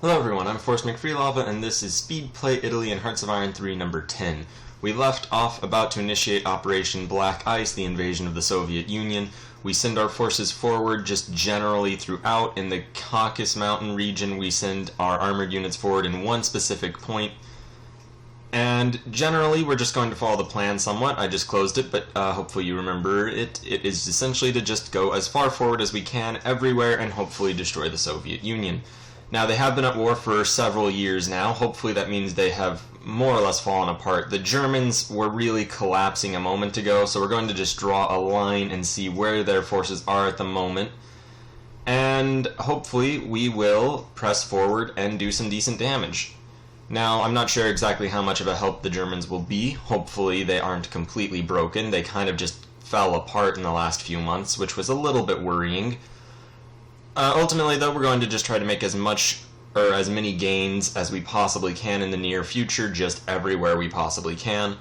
Hello everyone, I'm Force McFreelava, and this is Speedplay Italy and Hearts of Iron 3 number 10. We left off about to initiate Operation Black Ice, the invasion of the Soviet Union. We send our forces forward just generally throughout. In the Caucasus Mountain region, we send our armored units forward in one specific point. And generally, we're just going to follow the plan somewhat. I just closed it, but hopefully you remember it. It is essentially to just go as far forward as we can everywhere and hopefully destroy the Soviet Union. Now, they have been at war for several years now. Hopefully that means they have more or less fallen apart. The Germans were really collapsing a moment ago, so we're going to just draw a line and see where their forces are at the moment. And hopefully we will press forward and do some decent damage. Now, I'm not sure exactly how much of a help the Germans will be. Hopefully they aren't completely broken. They kind of just fell apart in the last few months, which was a little bit worrying. Ultimately, though, we're going to just try to make as much or as many gains as we possibly can in the near future, just everywhere we possibly can.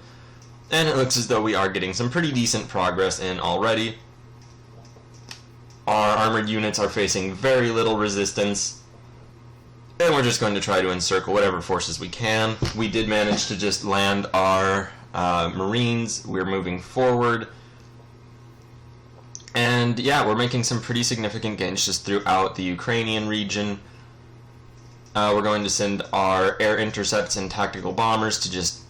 And it looks as though we are getting some pretty decent progress in already. Our armored units are facing very little resistance, and we're just going to try to encircle whatever forces we can. We did manage to just land our Marines. We're moving forward. And yeah, we're making some pretty significant gains just throughout the Ukrainian region. We're going to send our air intercepts and tactical bombers to just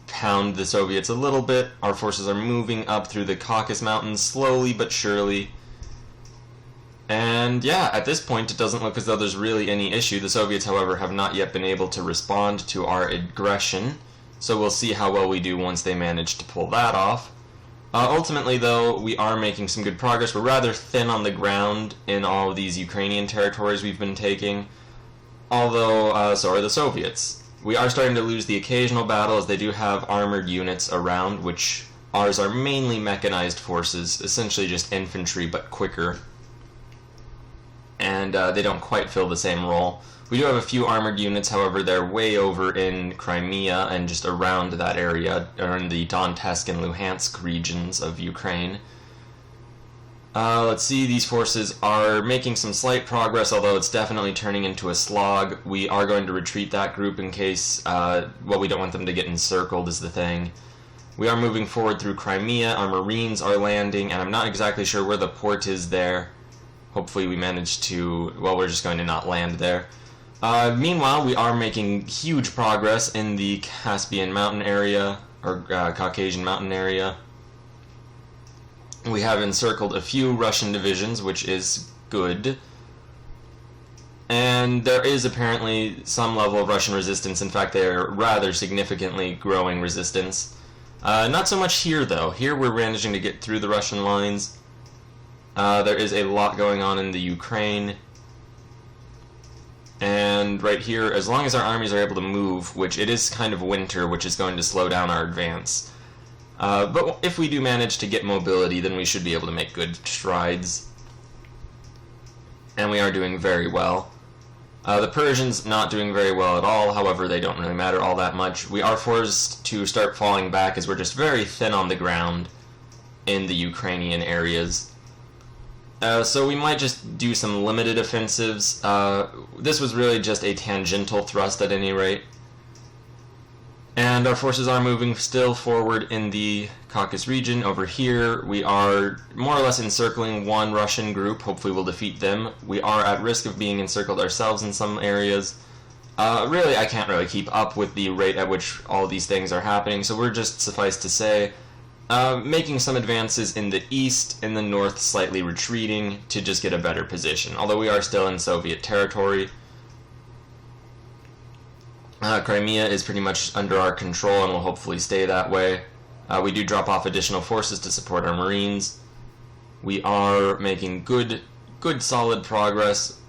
pound the Soviets a little bit. Our forces are moving up through the Caucasus Mountains slowly but surely. And yeah, at this point it doesn't look as though there's really any issue. The Soviets, however, have not yet been able to respond to our aggression. So we'll see how well we do once they manage to pull that off. Ultimately, though, we are making some good progress. We're rather thin on the ground in all of these Ukrainian territories we've been taking, although so are the Soviets. We are starting to lose the occasional battle, as they do have armored units around, which ours are mainly mechanized forces, essentially just infantry but quicker, and they don't quite fill the same role. We do have a few armored units, however, they're way over in Crimea and just around that area, or in the Donetsk and Luhansk regions of Ukraine. Let's see, these forces are making some slight progress, although it's definitely turning into a slog. We are going to retreat that group in case, well, we don't want them to get encircled is the thing. We are moving forward through Crimea, our Marines are landing, and I'm not exactly sure where the port is there. Hopefully we manage to, well, we're just going to not land there. Meanwhile, we are making huge progress in the Caspian Mountain area, or Caucasian Mountain area. We have encircled a few Russian divisions, which is good. And there is apparently some level of Russian resistance. In fact, they're rather significantly growing resistance. Not so much here, though. Here we're managing to get through the Russian lines. There is a lot going on in the Ukraine. And right here, as long as our armies are able to move, which it is kind of winter, which is going to slow down our advance. But if we do manage to get mobility, then we should be able to make good strides. And we are doing very well. The Persians not doing very well at all, however, they don't really matter all that much. We are forced to start falling back as we're just very thin on the ground in the Ukrainian areas. So we might just do some limited offensives. This was really just a tangential thrust at any rate. And our forces are moving still forward in the Caucasus region. Over here, we are more or less encircling one Russian group. Hopefully we'll defeat them. We are at risk of being encircled ourselves in some areas. Really, I can't really keep up with the rate at which all these things are happening, so we're just, suffice to say, making some advances in the east, in the north slightly retreating to just get a better position, although we are still in Soviet territory. Crimea is pretty much under our control and will hopefully stay that way. We do drop off additional forces to support our Marines. We are making good solid progress.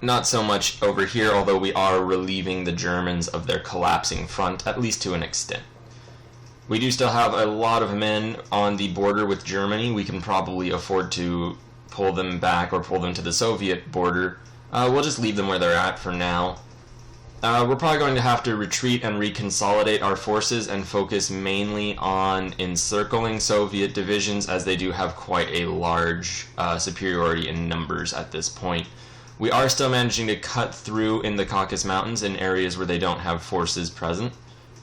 Not so much over here, although we are relieving the Germans of their collapsing front, at least to an extent. We do still have a lot of men on the border with Germany. We can probably afford to pull them back or pull them to the Soviet border. We'll just leave them where they're at for now. We're probably going to have to retreat and reconsolidate our forces and focus mainly on encircling Soviet divisions, as they do have quite a large superiority in numbers at this point. We are still managing to cut through in the Caucasus Mountains in areas where they don't have forces present,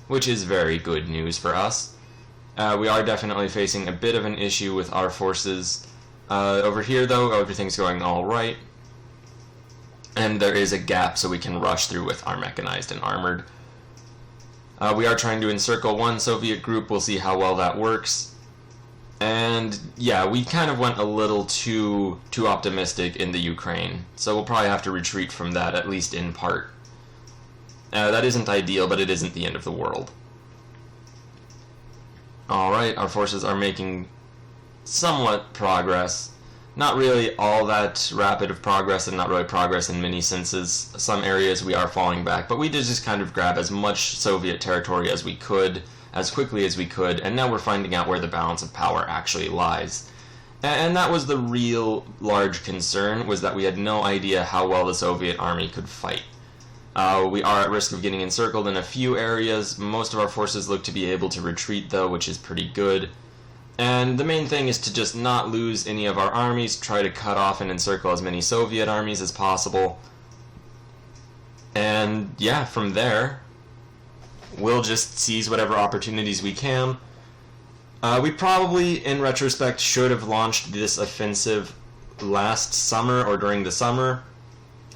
which is very good news for us. We are definitely facing a bit of an issue with our forces. Over here, though, everything's going all right. And there is a gap so we can rush through with our mechanized and armored. We are trying to encircle one Soviet group. We'll see how well that works. And yeah, we kind of went a little too optimistic in the Ukraine, so we'll probably have to retreat from that, at least in part. That isn't ideal, but it isn't the end of the world. Alright, our forces are making somewhat progress. Not really all that rapid of progress, and not really progress in many senses. Some areas we are falling back, but we did just kind of grab as much Soviet territory as we could, as quickly as we could, and now we're finding out where the balance of power actually lies. And that was the real large concern, was that we had no idea how well the Soviet army could fight. We are at risk of getting encircled in a few areas. Most of our forces look to be able to retreat, though, which is pretty good. And the main thing is to just not lose any of our armies, try to cut off and encircle as many Soviet armies as possible. And yeah, from there, we'll just seize whatever opportunities we can. We probably, in retrospect, should have launched this offensive last summer or during the summer.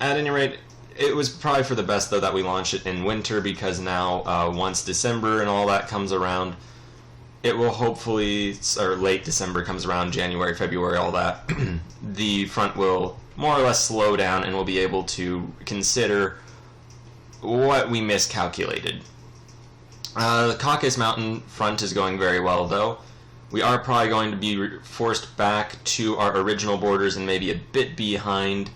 At any rate, it was probably for the best, though, that we launched it in winter, because now, once December and all that comes around, it will hopefully, or late December comes around, January, February, all that, the front will more or less slow down and we'll be able to consider what we miscalculated. The Caucasus Mountain front is going very well, though. We are probably going to be forced back to our original borders and maybe a bit behind.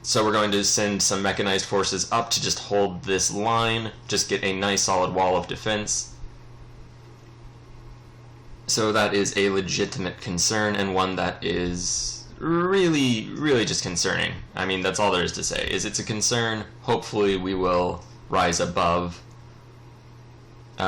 So we're going to send some mechanized forces up to just hold this line, just get a nice solid wall of defense. So that is a legitimate concern, and one that is really, really just concerning. I mean, that's all there is to say, is it's a concern. Hopefully we will rise above.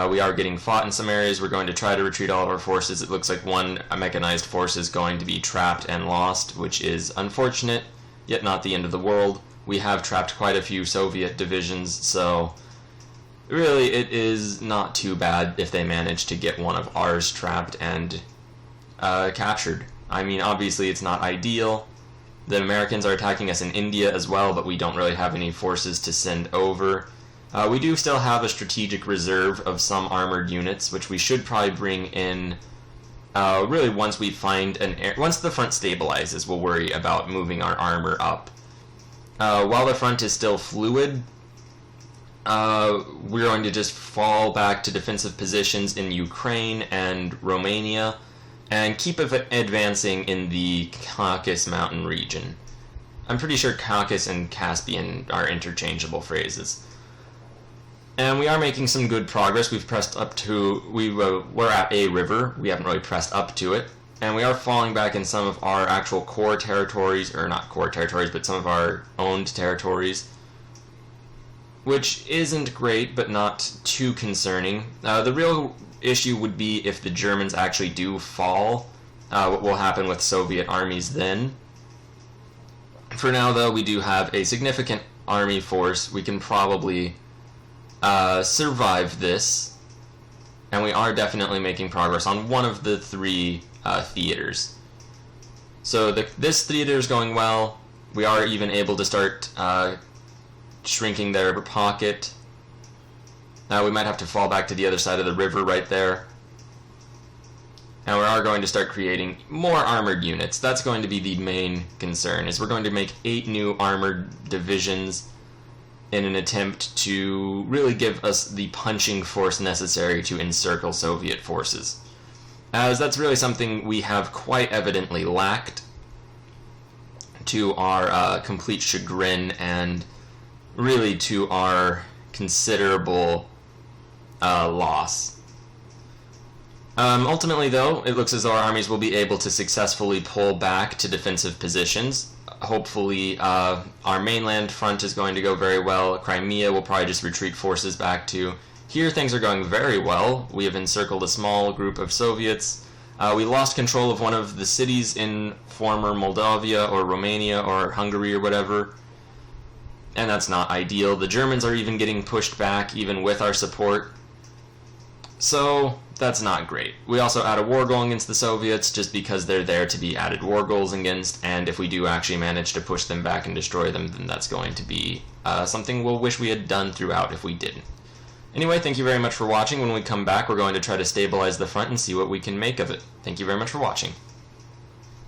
We are getting fought in some areas. We're going to try to retreat all of our forces. It looks like one mechanized force is going to be trapped and lost, which is unfortunate, yet not the end of the world. We have trapped quite a few Soviet divisions, so really it is not too bad if they manage to get one of ours trapped and captured. I mean, obviously it's not ideal. The Americans are attacking us in India as well, but we don't really have any forces to send over. We do still have a strategic reserve of some armored units, which we should probably bring in really once we find once the front stabilizes. We'll worry about moving our armor up. While the front is still fluid, we're going to just fall back to defensive positions in Ukraine and Romania and keep advancing in the Caucasus Mountain region. I'm pretty sure Caucasus and Caspian are interchangeable phrases. And we are making some good progress. We've pressed up to, we're at a river. We haven't really pressed up to it. And we are falling back in some of our actual core territories, or not core territories, but some of our owned territories, which isn't great, but not too concerning. The real issue would be if the Germans actually do fall. What will happen with Soviet armies then? For now, though, we do have a significant army force. We can probably survive this, and we are definitely making progress on one of the three theaters. So this theater is going well. We are even able to start shrinking their pocket. Now we might have to fall back to the other side of the river right there. And we are going to start creating more armored units. That's going to be the main concern, is we're going to make 8 new armored divisions in an attempt to really give us the punching force necessary to encircle Soviet forces, as that's really something we have quite evidently lacked, to our complete chagrin and really to our considerable loss. Ultimately, though, it looks as though our armies will be able to successfully pull back to defensive positions. Hopefully, our mainland front is going to go very well. Crimea will probably just retreat forces back to. Here, things are going very well. We have encircled a small group of Soviets. We lost control of one of the cities in former Moldavia or Romania or Hungary or whatever, and that's not ideal. The Germans are even getting pushed back, even with our support. So that's not great. We also add a war goal against the Soviets just because they're there to be added war goals against, and if we do actually manage to push them back and destroy them, then that's going to be something we'll wish we had done throughout if we didn't. Anyway, thank you very much for watching. When we come back, we're going to try to stabilize the front and see what we can make of it. Thank you very much for watching.